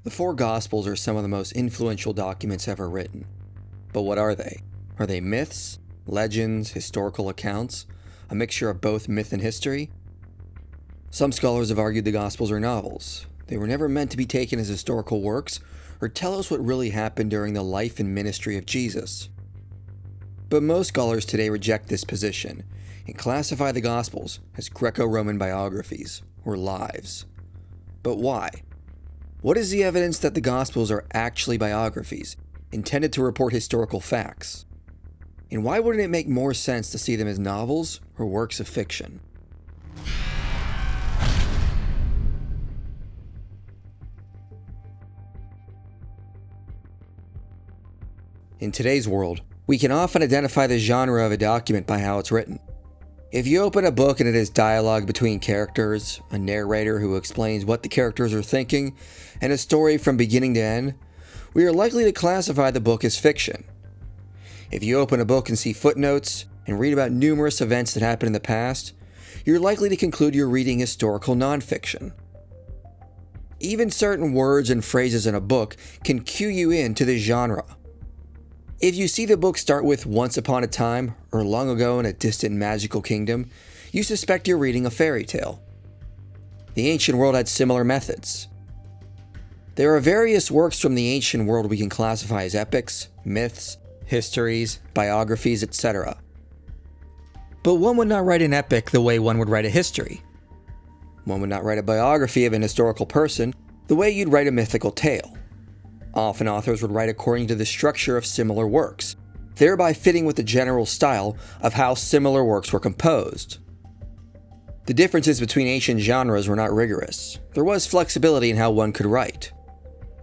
The four Gospels are some of the most influential documents ever written. But what are they? Are they myths, legends, historical accounts, a mixture of both myth and history? Some scholars have argued the Gospels are novels. They were never meant to be taken as historical works or tell us what really happened during the life and ministry of Jesus. But most scholars today reject this position and classify the Gospels as Greco-Roman biographies or lives. But why? What is the evidence that the Gospels are actually biographies, intended to report historical facts? And why wouldn't it make more sense to see them as novels or works of fiction? In today's world, we can often identify the genre of a document by how it's written. If you open a book and it is dialogue between characters, a narrator who explains what the characters are thinking, and a story from beginning to end, we are likely to classify the book as fiction. If you open a book and see footnotes and read about numerous events that happened in the past, you're likely to conclude you're reading historical nonfiction. Even certain words and phrases in a book can cue you into the genre. If you see the book start with "once upon a time" or "long ago in a distant magical kingdom," you suspect you're reading a fairy tale. The ancient world had similar methods. There are various works from the ancient world we can classify as epics, myths, histories, biographies, etc. But one would not write an epic the way one would write a history. One would not write a biography of an historical person the way you'd write a mythical tale. Often authors would write according to the structure of similar works, thereby fitting with the general style of how similar works were composed. The differences between ancient genres were not rigorous. There was flexibility in how one could write.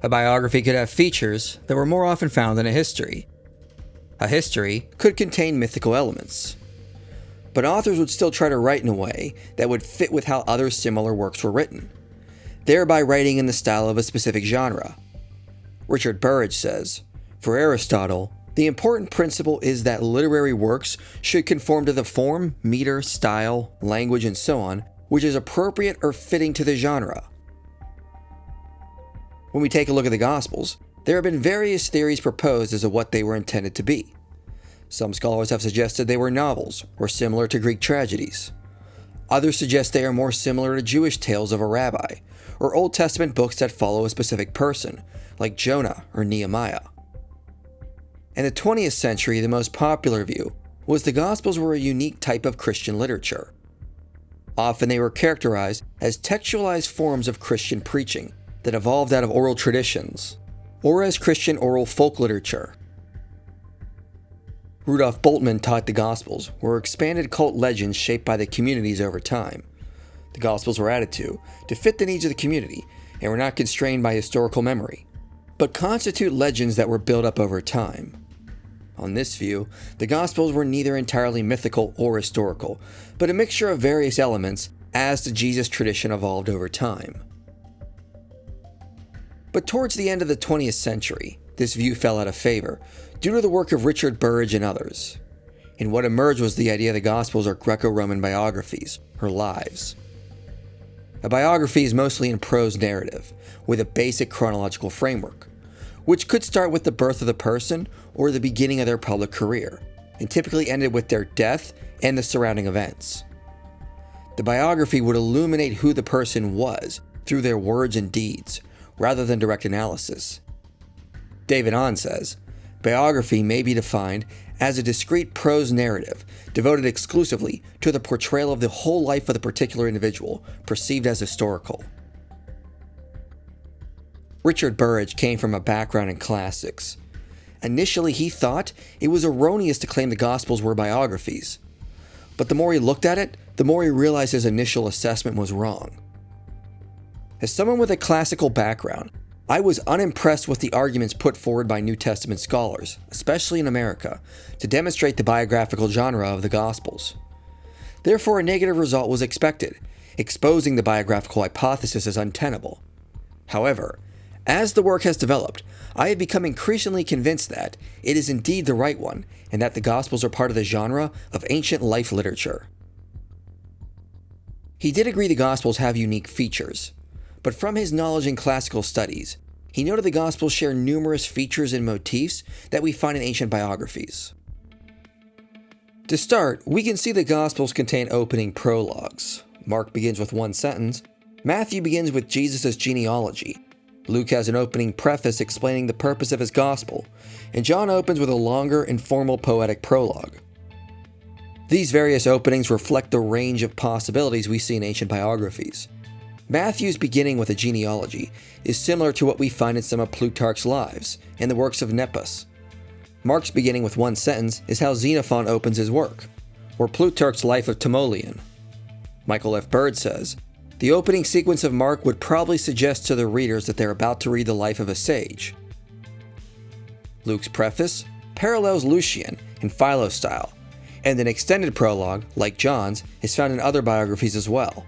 A biography could have features that were more often found than a history. A history could contain mythical elements. But authors would still try to write in a way that would fit with how other similar works were written, thereby writing in the style of a specific genre. Richard Burridge says, "For Aristotle, the important principle is that literary works should conform to the form, meter, style, language, and so on, which is appropriate or fitting to the genre." When we take a look at the Gospels, there have been various theories proposed as to what they were intended to be. Some scholars have suggested they were novels, or similar to Greek tragedies. Others suggest they are more similar to Jewish tales of a rabbi, or Old Testament books that follow a specific person, like Jonah or Nehemiah. In the 20th century, the most popular view was the Gospels were a unique type of Christian literature. Often they were characterized as textualized forms of Christian preaching that evolved out of oral traditions, or as Christian oral folk literature. Rudolf Bultmann taught the Gospels were expanded cult legends shaped by the communities over time. The Gospels were added to fit the needs of the community and were not constrained by historical memory, but constitute legends that were built up over time. On this view, the Gospels were neither entirely mythical or historical, but a mixture of various elements as the Jesus tradition evolved over time. But towards the end of the 20th century, this view fell out of favor due to the work of Richard Burridge and others. And what emerged was the idea the Gospels are Greco-Roman biographies, or lives. A biography is mostly in prose narrative, with a basic chronological framework, which could start with the birth of the person or the beginning of their public career, and typically ended with their death and the surrounding events. The biography would illuminate who the person was through their words and deeds, rather than direct analysis. David Hahn says, "Biography may be defined as a discrete prose narrative devoted exclusively to the portrayal of the whole life of the particular individual, perceived as historical." Richard Burridge came from a background in classics. Initially, he thought it was erroneous to claim the Gospels were biographies. But the more he looked at it, the more he realized his initial assessment was wrong. As someone with a classical background, I was unimpressed with the arguments put forward by New Testament scholars, especially in America, to demonstrate the biographical genre of the Gospels. Therefore, a negative result was expected, exposing the biographical hypothesis as untenable. However, as the work has developed, I have become increasingly convinced that it is indeed the right one, and that the Gospels are part of the genre of ancient life literature. He did agree the Gospels have unique features, but from his knowledge in classical studies, he noted the Gospels share numerous features and motifs that we find in ancient biographies. To start, we can see the Gospels contain opening prologues. Mark begins with one sentence, Matthew begins with Jesus' genealogy, Luke has an opening preface explaining the purpose of his Gospel, and John opens with a longer and formal poetic prologue. These various openings reflect the range of possibilities we see in ancient biographies. Matthew's beginning with a genealogy is similar to what we find in some of Plutarch's lives and the works of Nepos. Mark's beginning with one sentence is how Xenophon opens his work, or Plutarch's Life of Timoleon. Michael F. Bird says, the opening sequence of Mark would probably suggest to the readers that they're about to read the life of a sage. Luke's preface parallels Lucian in Philo style, and an extended prologue, like John's, is found in other biographies as well.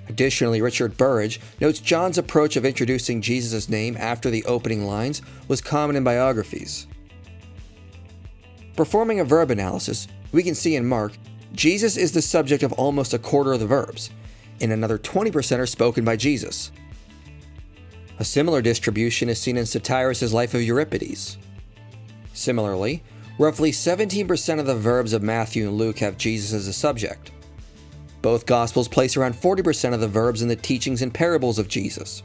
Additionally, Richard Burridge notes John's approach of introducing Jesus' name after the opening lines was common in biographies. Performing a verb analysis, we can see in Mark, Jesus is the subject of almost a quarter of the verbs, and another 20% are spoken by Jesus. A similar distribution is seen in Satyrus' Life of Euripides. Similarly, roughly 17% of the verbs of Matthew and Luke have Jesus as a subject. Both Gospels place around 40% of the verbs in the teachings and parables of Jesus,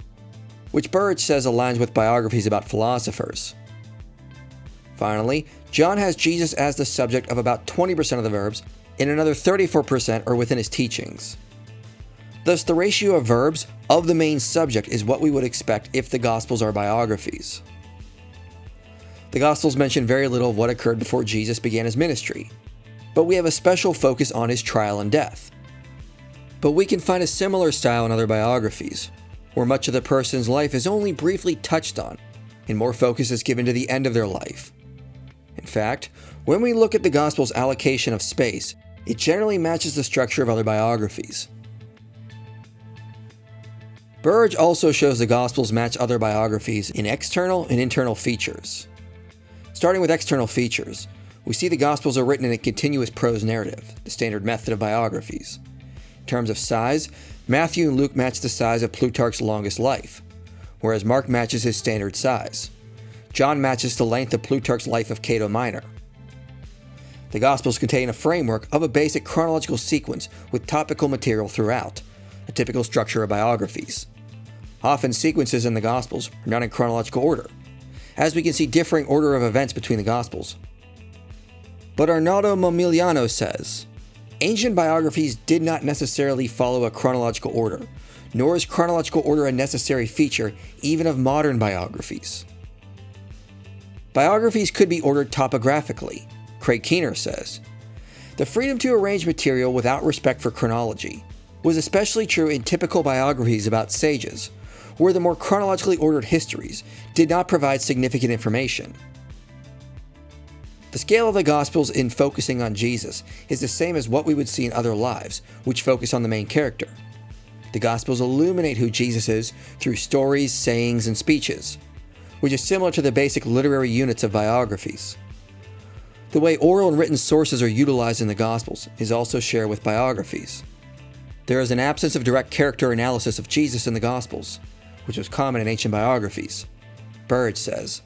which Burridge says aligns with biographies about philosophers. Finally, John has Jesus as the subject of about 20% of the verbs, and another 34% are within his teachings. Thus, the ratio of verbs of the main subject is what we would expect if the Gospels are biographies. The Gospels mention very little of what occurred before Jesus began his ministry, but we have a special focus on his trial and death. But we can find a similar style in other biographies, where much of the person's life is only briefly touched on, and more focus is given to the end of their life. In fact, when we look at the Gospel's allocation of space, it generally matches the structure of other biographies. Burridge also shows the Gospels match other biographies in external and internal features. Starting with external features, we see the Gospels are written in a continuous prose narrative, the standard method of biographies. In terms of size, Matthew and Luke match the size of Plutarch's longest life, whereas Mark matches his standard size. John matches the length of Plutarch's Life of Cato Minor. The Gospels contain a framework of a basic chronological sequence with topical material throughout, a typical structure of biographies. Often sequences in the Gospels are not in chronological order, as we can see differing order of events between the Gospels. But Arnaldo Momigliano says, ancient biographies did not necessarily follow a chronological order, nor is chronological order a necessary feature even of modern biographies. Biographies could be ordered topographically, Craig Keener says. The freedom to arrange material without respect for chronology was especially true in typical biographies about sages, where the more chronologically ordered histories did not provide significant information. The scale of the Gospels in focusing on Jesus is the same as what we would see in other lives, which focus on the main character. The Gospels illuminate who Jesus is through stories, sayings, and speeches, which is similar to the basic literary units of biographies. The way oral and written sources are utilized in the Gospels is also shared with biographies. There is an absence of direct character analysis of Jesus in the Gospels, which was common in ancient biographies. Burridge says,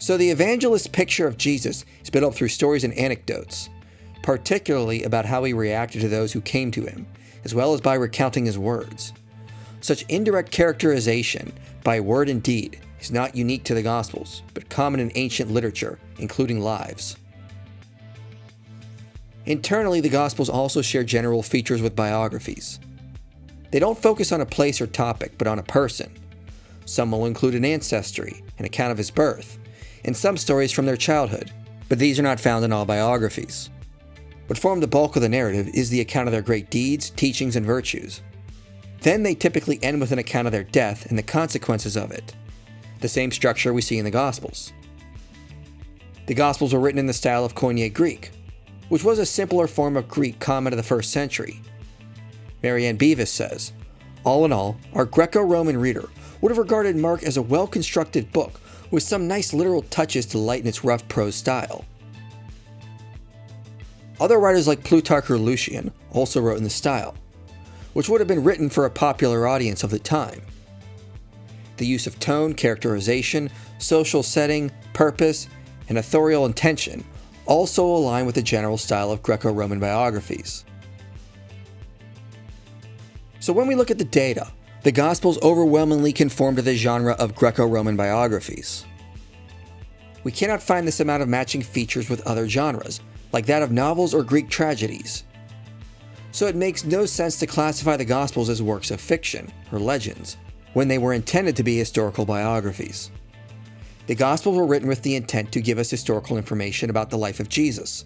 so the evangelist's picture of Jesus is built up through stories and anecdotes, particularly about how he reacted to those who came to him, as well as by recounting his words. Such indirect characterization by word and deed is not unique to the Gospels, but common in ancient literature, including lives. Internally, the Gospels also share general features with biographies. They don't focus on a place or topic, but on a person. Some will include an ancestry, an account of his birth, and some stories from their childhood, but these are not found in all biographies. What form the bulk of the narrative is the account of their great deeds, teachings, and virtues. Then they typically end with an account of their death and the consequences of it, the same structure we see in the Gospels. The Gospels were written in the style of Koine Greek, which was a simpler form of Greek common to the first century. Marianne Beavis says, all in all, our Greco-Roman reader would have regarded Mark as a well-constructed book with some nice literal touches to lighten its rough prose style. Other writers like Plutarch or Lucian also wrote in the style, which would have been written for a popular audience of the time. The use of tone, characterization, social setting, purpose, and authorial intention also align with the general style of Greco-Roman biographies. So when we look at the data, the Gospels overwhelmingly conform to the genre of Greco-Roman biographies. We cannot find this amount of matching features with other genres, like that of novels or Greek tragedies. So it makes no sense to classify the Gospels as works of fiction, or legends, when they were intended to be historical biographies. The Gospels were written with the intent to give us historical information about the life of Jesus.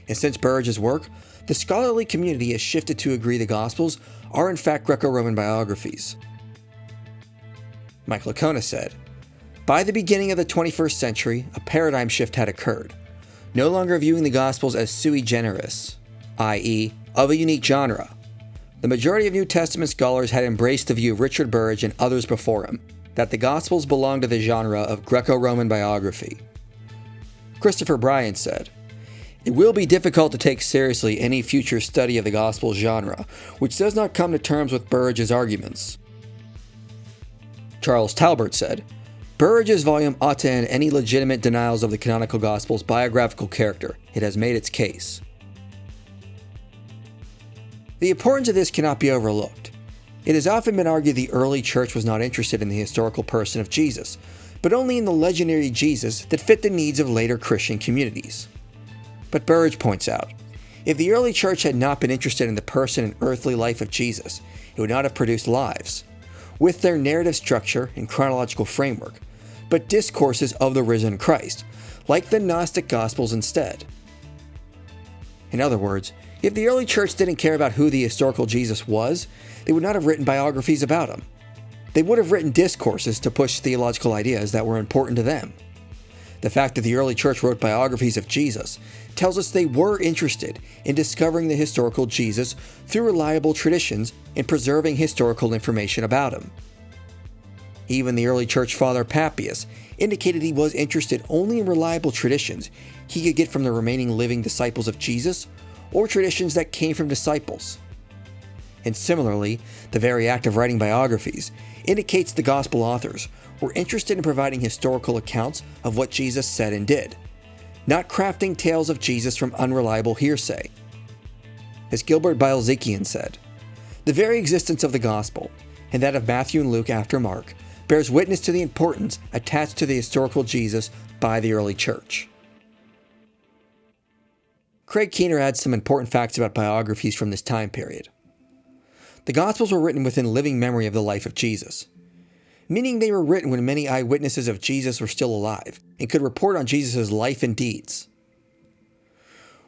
And since Burridge's work, the scholarly community has shifted to agree the Gospels are in fact Greco-Roman biographies. Mike Licona said, "By the beginning of the 21st century, a paradigm shift had occurred, no longer viewing the Gospels as sui generis, i.e., of a unique genre. The majority of New Testament scholars had embraced the view of Richard Burridge and others before him, that the Gospels belonged to the genre of Greco-Roman biography." Christopher Bryant said, "It will be difficult to take seriously any future study of the Gospel genre, which does not come to terms with Burridge's arguments." Charles Talbert said, "Burridge's volume ought to end any legitimate denials of the canonical Gospel's biographical character. It has made its case." The importance of this cannot be overlooked. It has often been argued the early church was not interested in the historical person of Jesus, but only in the legendary Jesus that fit the needs of later Christian communities. But Burridge points out, if the early church had not been interested in the person and earthly life of Jesus, it would not have produced lives, with their narrative structure and chronological framework, but discourses of the risen Christ, like the Gnostic Gospels instead. In other words, if the early church didn't care about who the historical Jesus was, they would not have written biographies about him. They would have written discourses to push theological ideas that were important to them. The fact that the early church wrote biographies of Jesus tells us they were interested in discovering the historical Jesus through reliable traditions and preserving historical information about him. Even the early church father Papias indicated he was interested only in reliable traditions he could get from the remaining living disciples of Jesus or traditions that came from disciples. And similarly, the very act of writing biographies indicates the gospel authors were interested in providing historical accounts of what Jesus said and did, not crafting tales of Jesus from unreliable hearsay. As Gilbert Bialzikian said, "The very existence of the gospel, and that of Matthew and Luke after Mark, bears witness to the importance attached to the historical Jesus by the early church." Craig Keener adds some important facts about biographies from this time period. The Gospels were written within living memory of the life of Jesus, meaning they were written when many eyewitnesses of Jesus were still alive and could report on Jesus' life and deeds.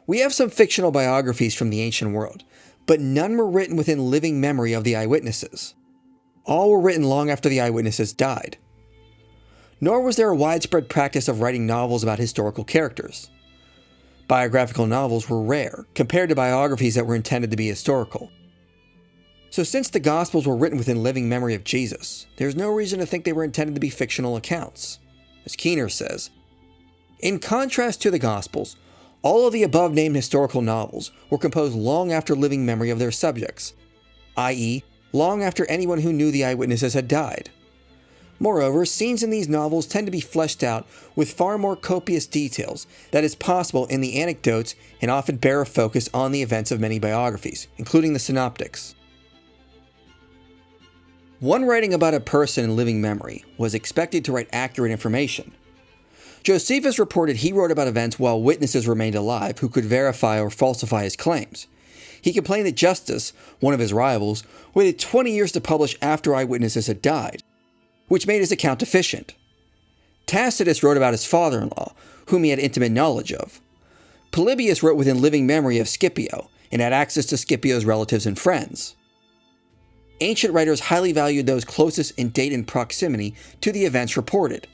We have some fictional biographies from the ancient world, but none were written within living memory of the eyewitnesses. All were written long after the eyewitnesses died. Nor was there a widespread practice of writing novels about historical characters. Biographical novels were rare, compared to biographies that were intended to be historical. So since the Gospels were written within living memory of Jesus, there's no reason to think they were intended to be fictional accounts. As Keener says, "In contrast to the Gospels, all of the above-named historical novels were composed long after living memory of their subjects, i.e., long after anyone who knew the eyewitnesses had died. Moreover, scenes in these novels tend to be fleshed out with far more copious details than is possible in the anecdotes and often bear a focus on the events of many biographies, including the synoptics." One writing about a person in living memory was expected to write accurate information. Josephus reported he wrote about events while witnesses remained alive who could verify or falsify his claims. He complained that Justus, one of his rivals, waited 20 years to publish after eyewitnesses had died, which made his account deficient. Tacitus wrote about his father-in-law, whom he had intimate knowledge of. Polybius wrote within living memory of Scipio, and had access to Scipio's relatives and friends. Ancient writers highly valued those closest in date and proximity to the events reported.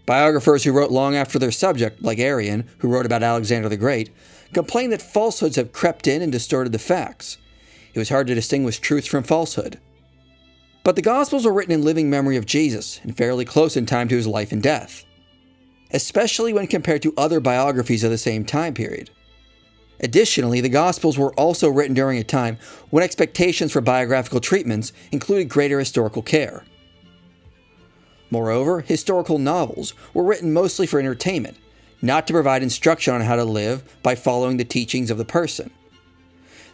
Biographers who wrote long after their subject, like Arrian, who wrote about Alexander the Great, complained that falsehoods have crept in and distorted the facts. It was hard to distinguish truth from falsehood. But the Gospels were written in living memory of Jesus and fairly close in time to his life and death, especially when compared to other biographies of the same time period. Additionally, the Gospels were also written during a time when expectations for biographical treatments included greater historical care. Moreover, historical novels were written mostly for entertainment, not to provide instruction on how to live by following the teachings of the person.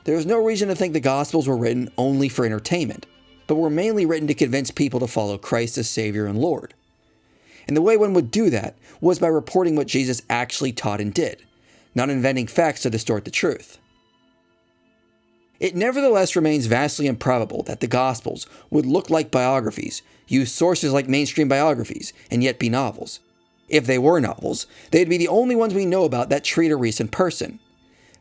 There is no reason to think the Gospels were written only for entertainment, but were mainly written to convince people to follow Christ as Savior and Lord. And the way one would do that was by reporting what Jesus actually taught and did, not inventing facts to distort the truth. It nevertheless remains vastly improbable that the Gospels would look like biographies, use sources like mainstream biographies, and yet be novels. If they were novels, they'd be the only ones we know about that treat a recent person.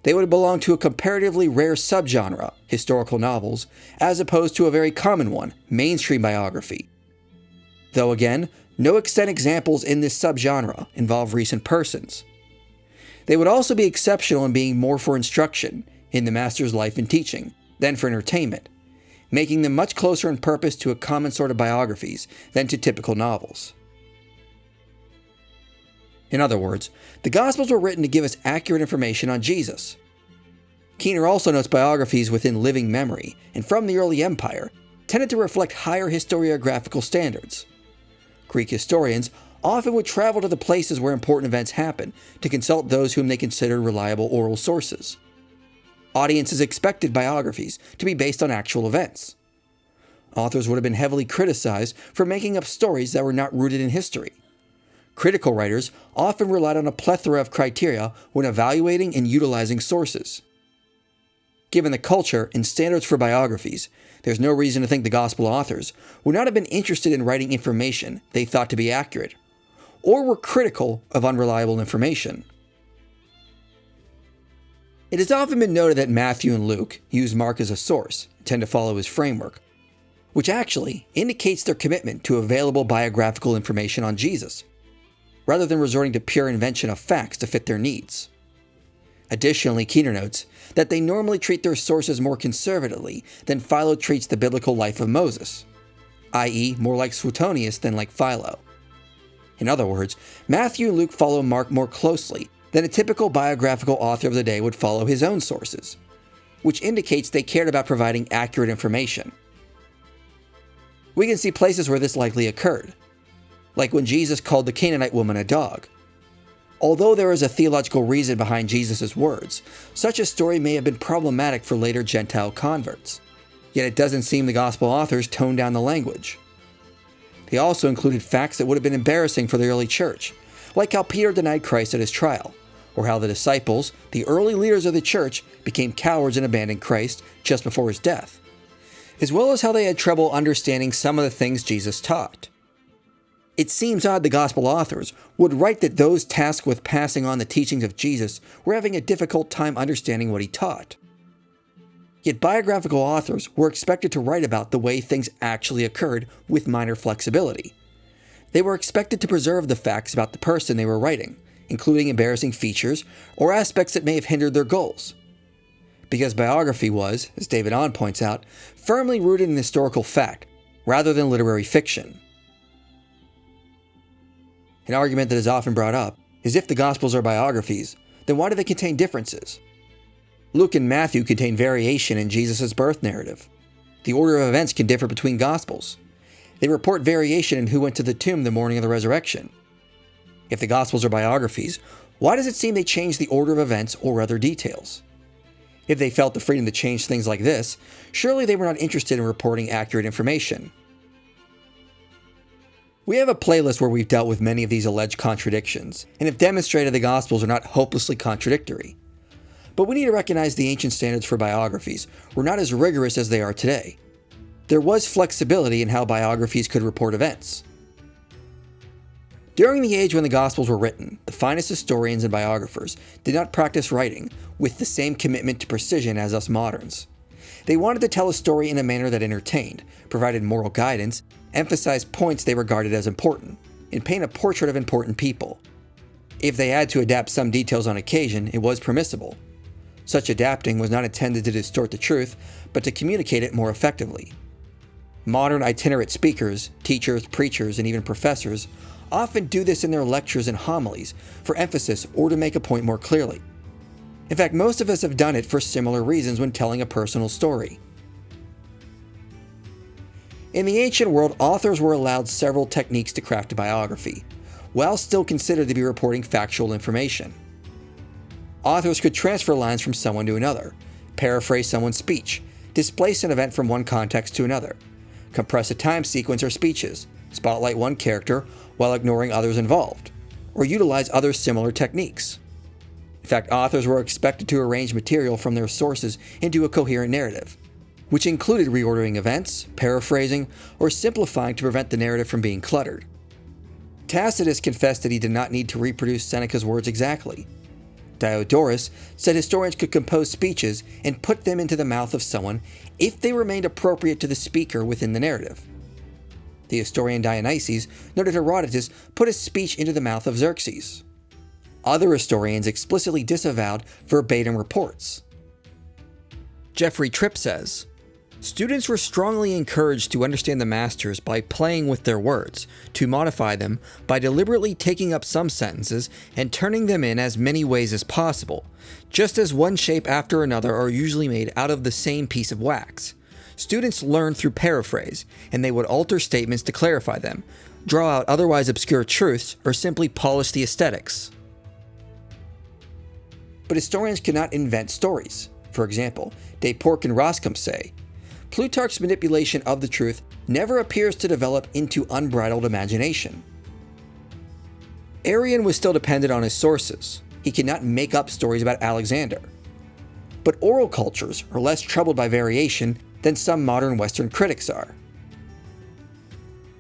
They would belong to a comparatively rare subgenre, historical novels, as opposed to a very common one, mainstream biography. Though again, no extant examples in this subgenre involve recent persons. They would also be exceptional in being more for instruction, in the master's life and teaching, than for entertainment, making them much closer in purpose to a common sort of biographies than to typical novels. In other words, the Gospels were written to give us accurate information on Jesus. Keener also notes biographies within living memory, and from the early empire, tended to reflect higher historiographical standards. Greek historians often would travel to the places where important events happened to consult those whom they considered reliable oral sources. Audiences expected biographies to be based on actual events. Authors would have been heavily criticized for making up stories that were not rooted in history. Critical writers often relied on a plethora of criteria when evaluating and utilizing sources. Given the culture and standards for biographies, there's no reason to think the Gospel authors would not have been interested in writing information they thought to be accurate, or were critical of unreliable information. It has often been noted that Matthew and Luke use Mark as a source, and tend to follow his framework, which actually indicates their commitment to available biographical information on Jesus, rather than resorting to pure invention of facts to fit their needs. Additionally, Keener notes that they normally treat their sources more conservatively than Philo treats the biblical life of Moses, i.e., more like Suetonius than like Philo. In other words, Matthew and Luke follow Mark more closely than a typical biographical author of the day would follow his own sources, which indicates they cared about providing accurate information. We can see places where this likely occurred, like when Jesus called the Canaanite woman a dog. Although there is a theological reason behind Jesus' words, such a story may have been problematic for later Gentile converts. Yet it doesn't seem the Gospel authors toned down the language. They also included facts that would have been embarrassing for the early church, like how Peter denied Christ at his trial, or how the disciples, the early leaders of the church, became cowards and abandoned Christ just before his death, as well as how they had trouble understanding some of the things Jesus taught. It seems odd the Gospel authors would write that those tasked with passing on the teachings of Jesus were having a difficult time understanding what he taught. Yet biographical authors were expected to write about the way things actually occurred with minor flexibility. They were expected to preserve the facts about the person they were writing, including embarrassing features or aspects that may have hindered their goals. Because biography was, as David Ahn points out, firmly rooted in historical fact, rather than literary fiction. An argument that is often brought up is if the Gospels are biographies, then why do they contain differences? Luke and Matthew contain variation in Jesus' birth narrative. The order of events can differ between Gospels. They report variation in who went to the tomb the morning of the resurrection. If the Gospels are biographies, why does it seem they change the order of events or other details? If they felt the freedom to change things like this, surely they were not interested in reporting accurate information. We have a playlist where we've dealt with many of these alleged contradictions, and have demonstrated the Gospels are not hopelessly contradictory. But we need to recognize the ancient standards for biographies were not as rigorous as they are today. There was flexibility in how biographies could report events. During the age when the Gospels were written, the finest historians and biographers did not practice writing with the same commitment to precision as us moderns. They wanted to tell a story in a manner that entertained, provided moral guidance, emphasized points they regarded as important, and paint a portrait of important people. If they had to adapt some details on occasion, it was permissible. Such adapting was not intended to distort the truth, but to communicate it more effectively. Modern itinerant speakers, teachers, preachers, and even professors often do this in their lectures and homilies for emphasis or to make a point more clearly. In fact, most of us have done it for similar reasons when telling a personal story. In the ancient world, authors were allowed several techniques to craft a biography, while still considered to be reporting factual information. Authors could transfer lines from someone to another, paraphrase someone's speech, displace an event from one context to another, compress a time sequence or speeches, spotlight one character while ignoring others involved, or utilize other similar techniques. In fact, authors were expected to arrange material from their sources into a coherent narrative, which included reordering events, paraphrasing, or simplifying to prevent the narrative from being cluttered. Tacitus confessed that he did not need to reproduce Seneca's words exactly. Diodorus said historians could compose speeches and put them into the mouth of someone if they remained appropriate to the speaker within the narrative. The historian Dionysius noted Herodotus put a speech into the mouth of Xerxes. Other historians explicitly disavowed verbatim reports. Jeffrey Tripp says, students were strongly encouraged to understand the masters by playing with their words, to modify them by deliberately taking up some sentences and turning them in as many ways as possible, just as one shape after another are usually made out of the same piece of wax. Students learned through paraphrase, and they would alter statements to clarify them, draw out otherwise obscure truths, or simply polish the aesthetics. But historians could not invent stories. For example, Despork and Roscombe say, Plutarch's manipulation of the truth never appears to develop into unbridled imagination. Arrian was still dependent on his sources. He could not make up stories about Alexander. But oral cultures are less troubled by variation than some modern Western critics are.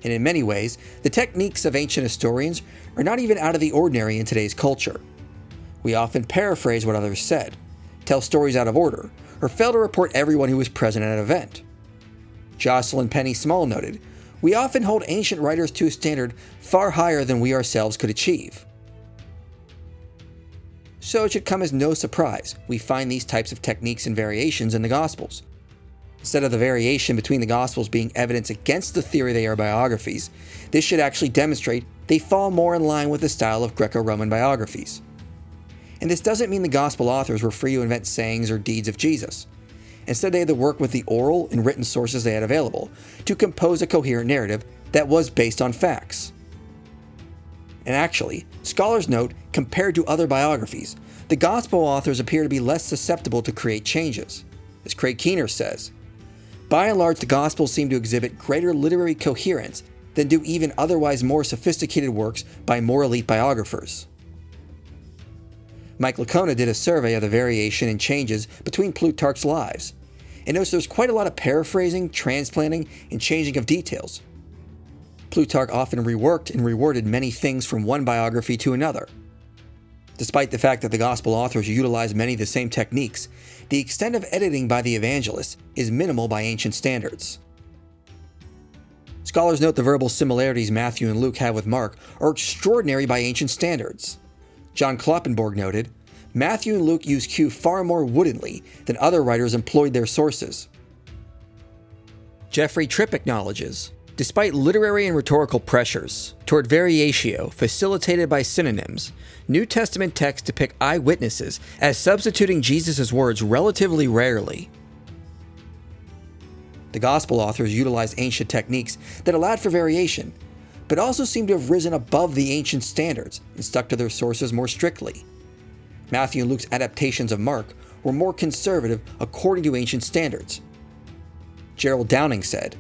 And in many ways, the techniques of ancient historians are not even out of the ordinary in today's culture. We often paraphrase what others said, tell stories out of order, or fail to report everyone who was present at an event. Jocelyn Penny Small noted, we often hold ancient writers to a standard far higher than we ourselves could achieve. So it should come as no surprise we find these types of techniques and variations in the Gospels. Instead of the variation between the Gospels being evidence against the theory they are biographies, this should actually demonstrate they fall more in line with the style of Greco-Roman biographies. And this doesn't mean the Gospel authors were free to invent sayings or deeds of Jesus. Instead, they had to work with the oral and written sources they had available to compose a coherent narrative that was based on facts. And actually, scholars note, compared to other biographies, the Gospel authors appear to be less susceptible to create changes. As Craig Keener says, by and large, the Gospels seem to exhibit greater literary coherence than do even otherwise more sophisticated works by more elite biographers. Mike Licona did a survey of the variation and changes between Plutarch's lives, and noticed there's quite a lot of paraphrasing, transplanting, and changing of details. Plutarch often reworked and reworded many things from one biography to another. Despite the fact that the Gospel authors utilize many of the same techniques, the extent of editing by the evangelists is minimal by ancient standards. Scholars note the verbal similarities Matthew and Luke have with Mark are extraordinary by ancient standards. John Kloppenborg noted, Matthew and Luke use Q far more woodenly than other writers employed their sources. Jeffrey Tripp acknowledges, despite literary and rhetorical pressures toward variatio facilitated by synonyms, New Testament texts depict eyewitnesses as substituting Jesus' words relatively rarely. The Gospel authors utilized ancient techniques that allowed for variation, but also seem to have risen above the ancient standards and stuck to their sources more strictly. Matthew and Luke's adaptations of Mark were more conservative according to ancient standards. Gerald Downing said,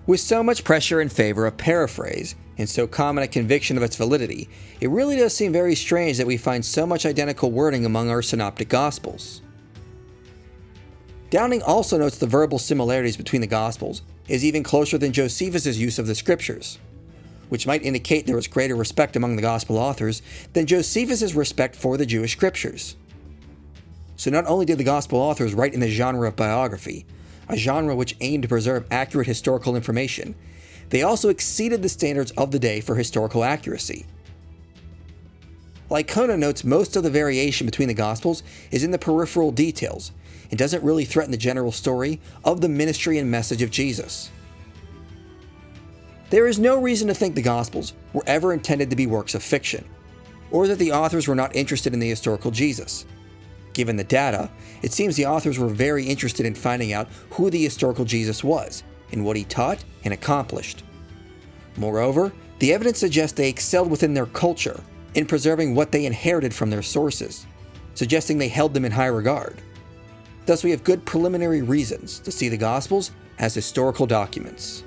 with so much pressure in favor of paraphrase and so common a conviction of its validity, it really does seem very strange that we find so much identical wording among our synoptic Gospels. Downing also notes the verbal similarities between the Gospels is even closer than Josephus' use of the Scriptures, which might indicate there was greater respect among the Gospel authors than Josephus' respect for the Jewish Scriptures. So not only did the Gospel authors write in the genre of biography, a genre which aimed to preserve accurate historical information, they also exceeded the standards of the day for historical accuracy. Licona notes most of the variation between the Gospels is in the peripheral details and doesn't really threaten the general story of the ministry and message of Jesus. There is no reason to think the Gospels were ever intended to be works of fiction, or that the authors were not interested in the historical Jesus. Given the data, it seems the authors were very interested in finding out who the historical Jesus was, in what he taught and accomplished. Moreover, the evidence suggests they excelled within their culture in preserving what they inherited from their sources, suggesting they held them in high regard. Thus, we have good preliminary reasons to see the Gospels as historical documents.